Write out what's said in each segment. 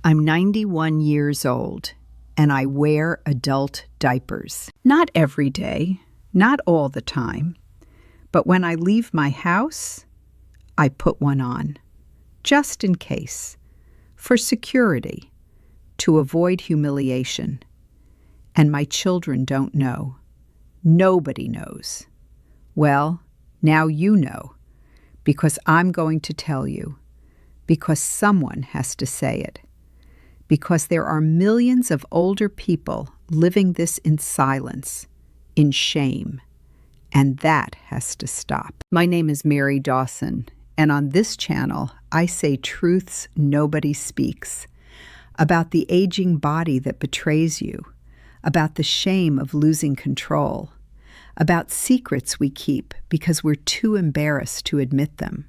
I'm 91 years old, and I wear adult diapers. Not every day, not all the time, but when I leave my house, I put one on, just in case, for security, to avoid humiliation. And my children don't know. Nobody knows. Well, now you know, because I'm going to tell you, because someone has to say it, because there are millions of older people living this in silence, in shame, and that has to stop. My name is Mary Dawson, and on this channel, I say truths nobody speaks, about the aging body that betrays you, about the shame of losing control, about secrets we keep because we're too embarrassed to admit them.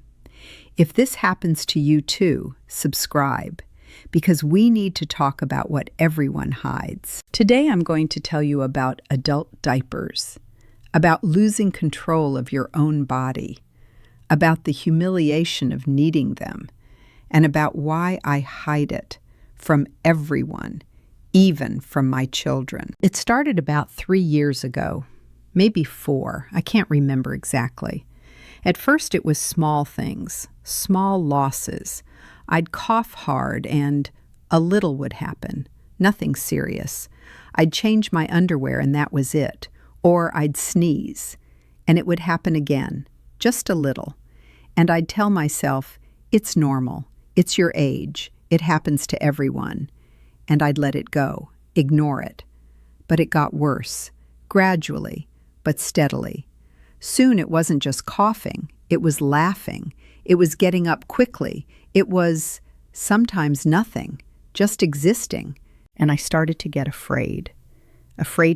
If this happens to you too, subscribe, because we need to talk about what everyone hides. Today I'm going to tell you about adult diapers, about losing control of your own body, about the humiliation of needing them, and about why I hide it from everyone, even from my children. It started about 3 years ago, maybe 4, I can't remember exactly. At first it was small things, small losses. I'd cough hard and a little would happen, nothing serious. I'd change my underwear and that was it. Or I'd sneeze, and it would happen again, just a little. And I'd tell myself, it's normal, it's your age, it happens to everyone. And I'd let it go, ignore it. But it got worse, gradually, but steadily. Soon it wasn't just coughing, it was laughing, it was getting up quickly, it was sometimes nothing, just existing. And I started to get afraid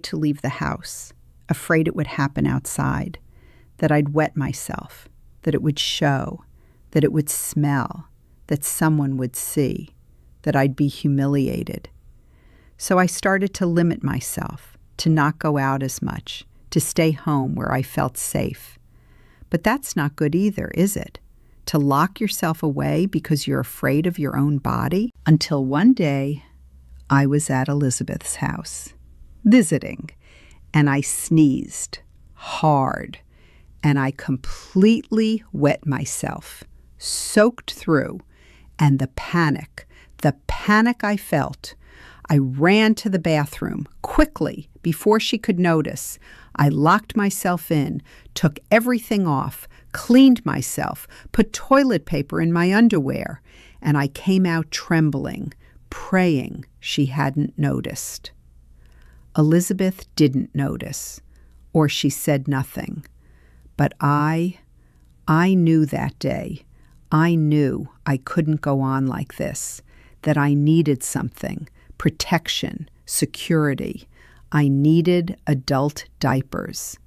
to leave the house, afraid it would happen outside, that I'd wet myself, that it would show, that it would smell, that someone would see, that I'd be humiliated. So I started to limit myself, to not go out as much, to stay home where I felt safe. But that's not good either, is it? To lock yourself away because you're afraid of your own body? Until one day, I was at Elizabeth's house, visiting, and I sneezed hard, and I completely wet myself, soaked through, and the panic I felt. I ran to the bathroom quickly before she could notice. I locked myself in, took everything off, cleaned myself, put toilet paper in my underwear, and I came out trembling, praying she hadn't noticed. Elizabeth didn't notice, or she said nothing. But I knew that day. I knew I couldn't go on like this, that I needed something, protection, security. I needed adult diapers.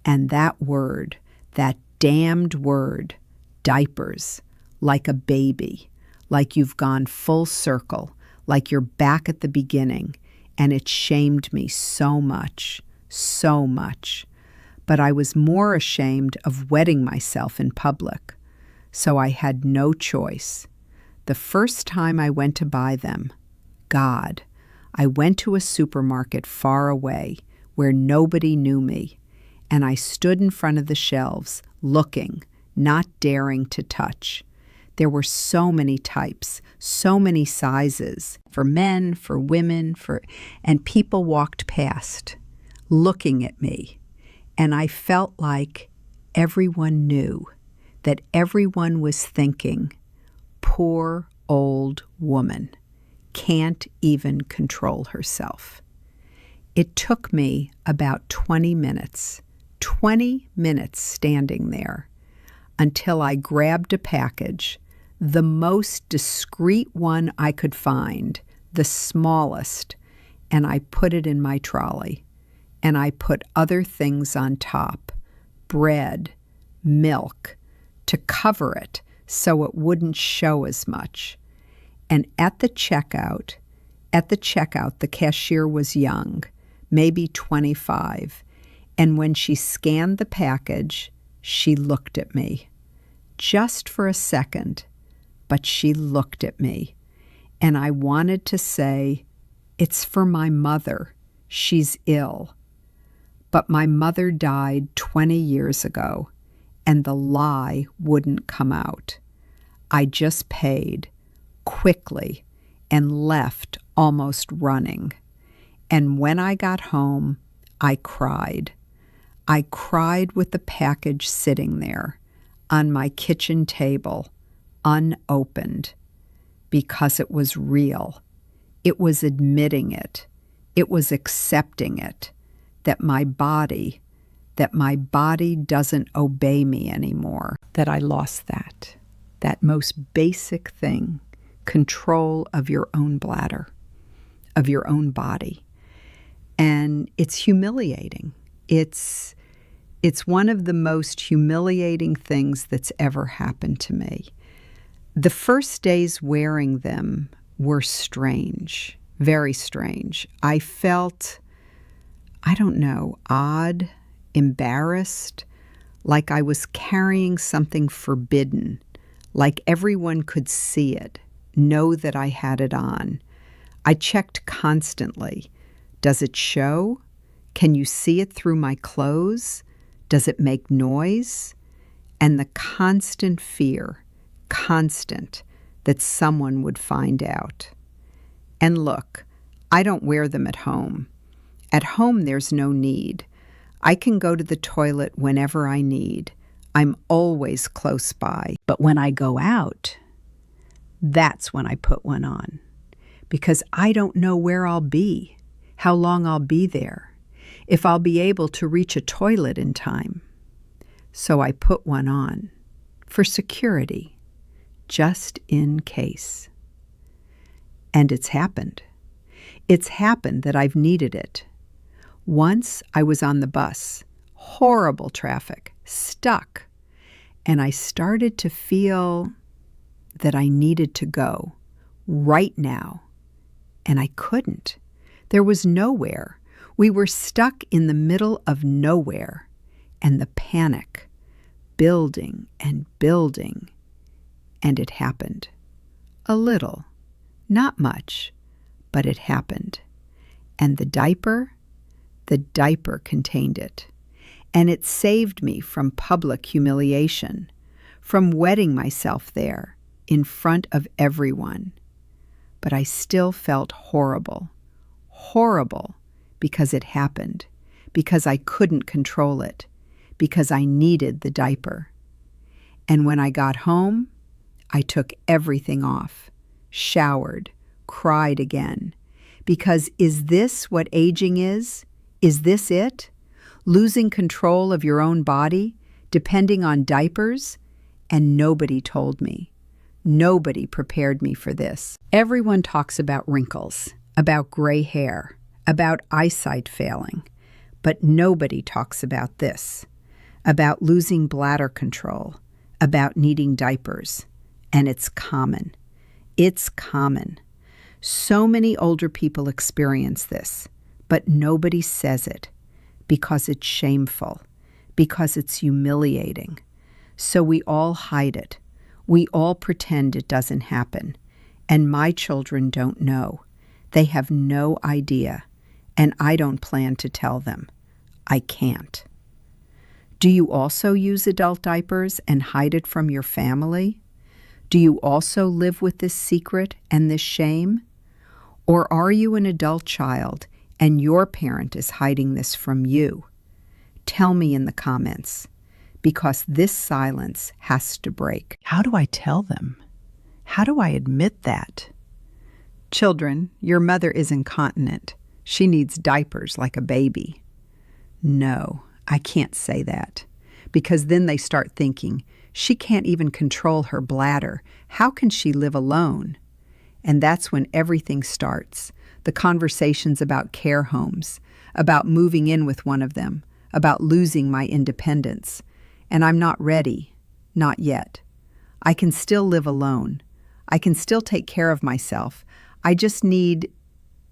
And that word, that damned word, diapers, like a baby, like you've gone full circle, like you're back at the beginning, and it shamed me so much, so much. But I was more ashamed of wetting myself in public, so I had no choice. The first time I went to buy them, God, I went to a supermarket far away where nobody knew me, and I stood in front of the shelves, looking, not daring to touch. There were so many types, so many sizes, for men, for women, and people walked past, looking at me. And I felt like everyone knew, that everyone was thinking, poor old woman, can't even control herself. It took me about 20 minutes standing there, until I grabbed a package, the most discreet one I could find, the smallest, and I put it in my trolley. And I put other things on top, bread, milk, to cover it so it wouldn't show as much. And at the checkout, the cashier was young, maybe 25, and when she scanned the package, she looked at me. Just for a second, but she looked at me. And I wanted to say, "It's for my mother. She's ill." But my mother died 20 years ago, and the lie wouldn't come out. I just paid quickly and left almost running. And when I got home, I cried. I cried with the package sitting there on my kitchen table, unopened, because it was real. It was admitting it. It was accepting it, that my body doesn't obey me anymore, that I lost that most basic thing, control of your own bladder, of your own body. And it's humiliating. It's one of the most humiliating things that's ever happened to me. The first days wearing them were strange, very strange. I felt, I don't know, odd, embarrassed, like I was carrying something forbidden, like everyone could see it, know that I had it on. I checked constantly. Does it show? Can you see it through my clothes? Does it make noise? And the constant fear, constant, that someone would find out. And look, I don't wear them at home. At home, there's no need. I can go to the toilet whenever I need. I'm always close by. But when I go out, that's when I put one on. Because I don't know where I'll be, how long I'll be there, if I'll be able to reach a toilet in time. So I put one on for security, just in case. And it's happened. It's happened that I've needed it. Once I was on the bus, horrible traffic, stuck, and I started to feel that I needed to go right now, and I couldn't. There was nowhere. We were stuck in the middle of nowhere, and the panic, building and building, and it happened. A little, not much, but it happened. And the diaper contained it. And it saved me from public humiliation, from wetting myself there in front of everyone. But I still felt horrible, because it happened, because I couldn't control it, because I needed the diaper. And when I got home, I took everything off, showered, cried again, because is this what aging is? Is this it? Losing control of your own body, depending on diapers? And nobody told me. Nobody prepared me for this. Everyone talks about wrinkles, about gray hair, about eyesight failing, but nobody talks about this, about losing bladder control, about needing diapers. And it's common. It's common. So many older people experience this, but nobody says it because it's shameful, because it's humiliating. So we all hide it. We all pretend it doesn't happen. And my children don't know. They have no idea. And I don't plan to tell them. I can't. Do you also use adult diapers and hide it from your family? Do you also live with this secret and this shame? Or are you an adult child and your parent is hiding this from you? Tell me in the comments, because this silence has to break. How do I tell them? How do I admit that? Children, your mother is incontinent. She needs diapers like a baby. No, I can't say that, because then they start thinking, she can't even control her bladder. How can she live alone? And that's when everything starts. The conversations about care homes, about moving in with one of them, about losing my independence. And I'm not ready. Not yet. I can still live alone. I can still take care of myself. I just need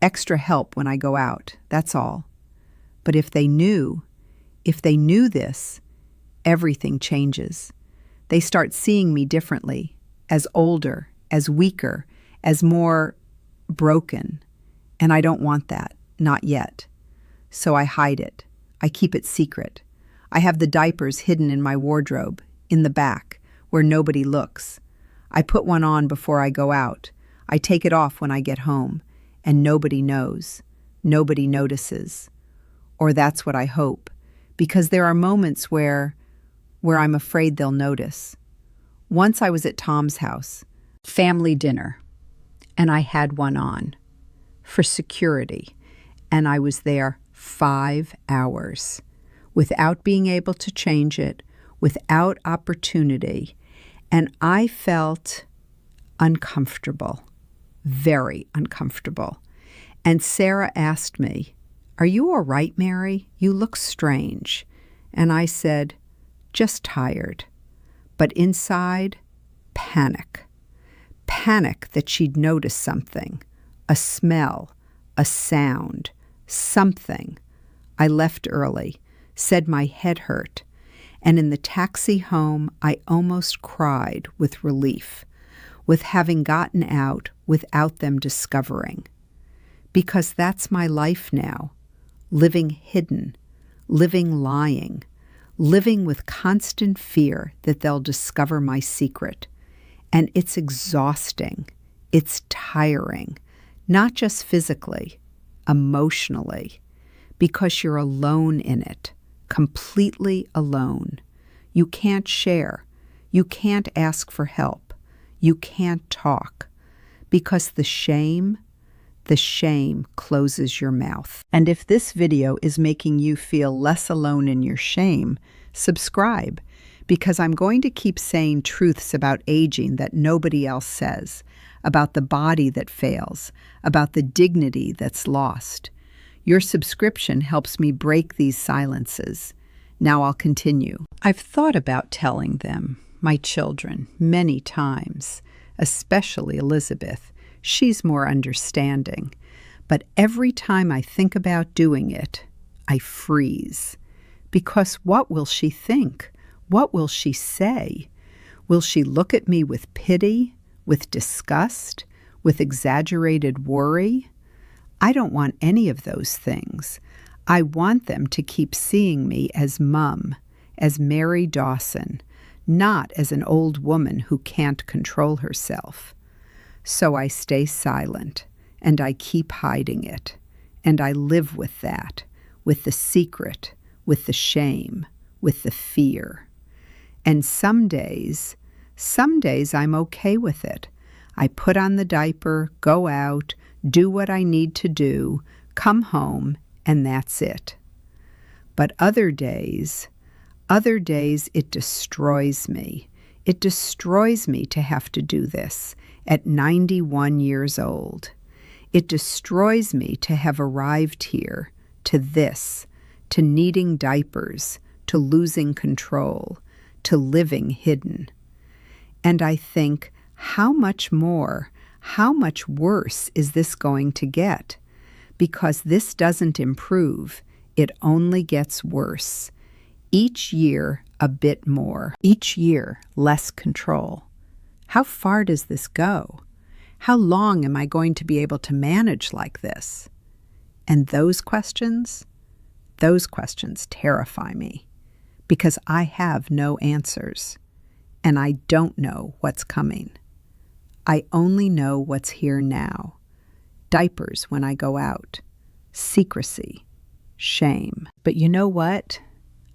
extra help when I go out. That's all. But if they knew this, everything changes. They start seeing me differently, as older, as weaker, as more broken, and I don't want that, not yet. So I hide it. I keep it secret. I have the diapers hidden in my wardrobe, in the back, where nobody looks. I put one on before I go out. I take it off when I get home, and nobody knows. Nobody notices. Or that's what I hope, because there are moments where I'm afraid they'll notice. Once I was at Tom's house, family dinner, and I had one on for security, and I was there 5 hours without being able to change it, without opportunity, and I felt uncomfortable, very uncomfortable. And Sarah asked me, "Are you all right, Mary? You look strange." And I said, "Just tired." But inside, panic. Panic that she'd noticed something, a smell, a sound, something. I left early, said my head hurt, and in the taxi home I almost cried with relief, with having gotten out without them discovering. Because that's my life now, living hidden, living lying, living with constant fear that they'll discover my secret. And it's exhausting, it's tiring, not just physically, emotionally, because you're alone in it, completely alone. You can't share, you can't ask for help, you can't talk, because the shame closes your mouth. And if this video is making you feel less alone in your shame, subscribe, because I'm going to keep saying truths about aging that nobody else says, about the body that fails, about the dignity that's lost. Your subscription helps me break these silences. Now I'll continue. I've thought about telling them, my children, many times, especially Elizabeth. She's more understanding. But every time I think about doing it, I freeze. Because what will she think? What will she say? Will she look at me with pity, with disgust, with exaggerated worry? I don't want any of those things. I want them to keep seeing me as Mum, as Mary Dawson, not as an old woman who can't control herself. So I stay silent, and I keep hiding it, and I live with that, with the secret, with the shame, with the fear. And some days I'm okay with it. I put on the diaper, go out, do what I need to do, come home, and that's it. But other days it destroys me. It destroys me to have to do this at 91 years old. It destroys me to have arrived here, to this, to needing diapers, to losing control, to living hidden. And I think, how much more, how much worse is this going to get? Because this doesn't improve, it only gets worse. Each year, a bit more. Each year, less control. How far does this go? How long am I going to be able to manage like this? And those questions terrify me, because I have no answers, and I don't know what's coming. I only know what's here now. Diapers when I go out. Secrecy. Shame. But you know what?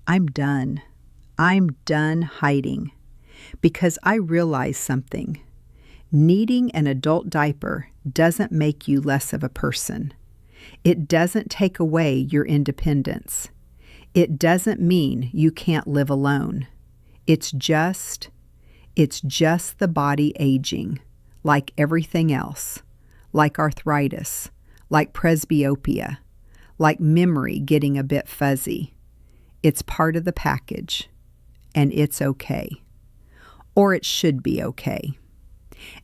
I'm done. I'm done hiding. Because I realize something. Needing an adult diaper doesn't make you less of a person. It doesn't take away your independence. It doesn't mean you can't live alone. It's just the body aging, like everything else, like arthritis, like presbyopia, like memory getting a bit fuzzy. It's part of the package, and it's okay. Or it should be okay.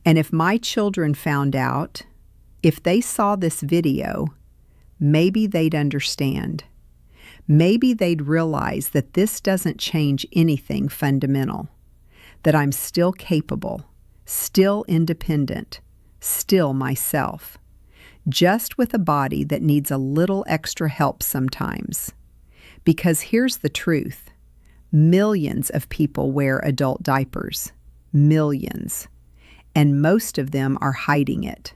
And if my children found out, if they saw this video, maybe they'd understand. Maybe they'd realize that this doesn't change anything fundamental, that I'm still capable, still independent, still myself. just with a body that needs a little extra help sometimes. Because here's the truth. Millions of people wear adult diapers. Millions. And most of them are hiding it,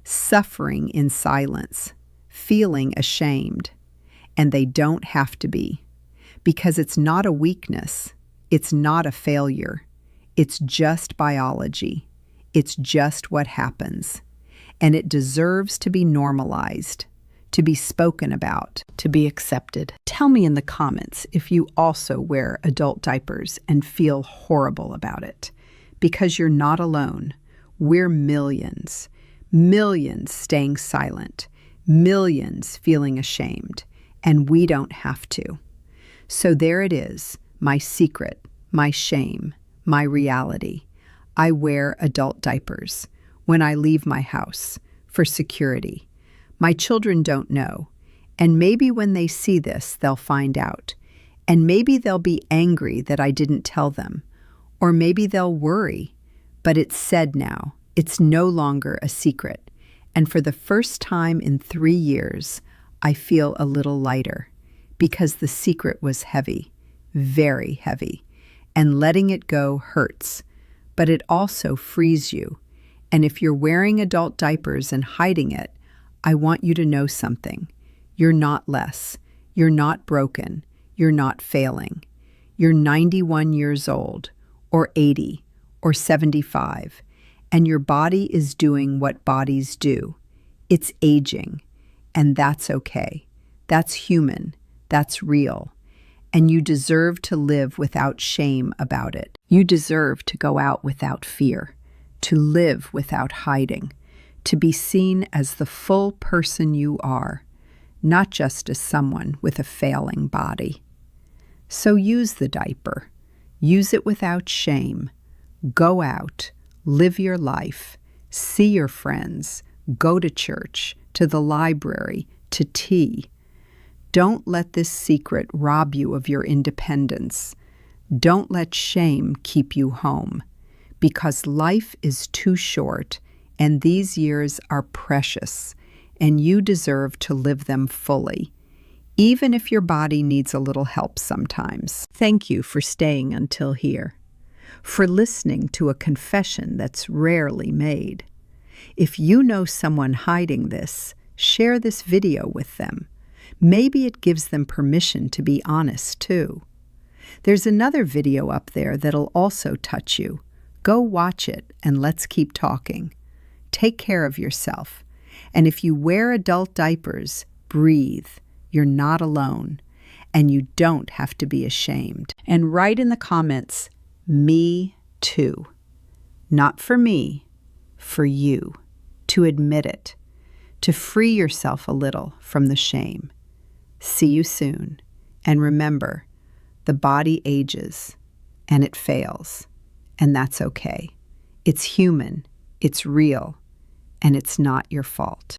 suffering in silence, feeling ashamed. And they don't have to be. Because it's not a weakness. It's not a failure. It's just biology. It's just what happens. And it deserves to be normalized, to be spoken about, to be accepted. Tell me in the comments if you also wear adult diapers and feel horrible about it. Because you're not alone. We're millions. Millions staying silent. Millions feeling ashamed. And we don't have to. So there it is, my secret, my shame, my reality. I wear adult diapers when I leave my house for security. My children don't know, and maybe when they see this, they'll find out. And maybe they'll be angry that I didn't tell them, or maybe they'll worry. But it's said now. It's no longer a secret. And for the first time in 3 years, I feel a little lighter because the secret was heavy, very heavy. And letting it go hurts, but it also frees you. And if you're wearing adult diapers and hiding it, I want you to know something. You're not less. You're not broken. You're not failing. You're 91 years old, or 80, or 75, and your body is doing what bodies do. It's aging, and that's okay. That's human. That's real. And you deserve to live without shame about it. You deserve to go out without fear, to live without hiding, to be seen as the full person you are, not just as someone with a failing body. So use the diaper. Use it without shame. Go out, live your life, see your friends, go to church, to the library, to tea. Don't let this secret rob you of your independence. Don't let shame keep you home, because life is too short and these years are precious, and you deserve to live them fully, even if your body needs a little help sometimes. Thank you for staying until here, for listening to a confession that's rarely made. If you know someone hiding this, share this video with them. Maybe it gives them permission to be honest, too. There's another video up there that'll also touch you. Go watch it and let's keep talking. Take care of yourself. And if you wear adult diapers, breathe. You're not alone. And you don't have to be ashamed. And write in the comments, me too. Not for me, for you. To admit it. To free yourself a little from the shame. See you soon. And remember, the body ages and it fails, and that's okay. It's human, it's real, and it's not your fault.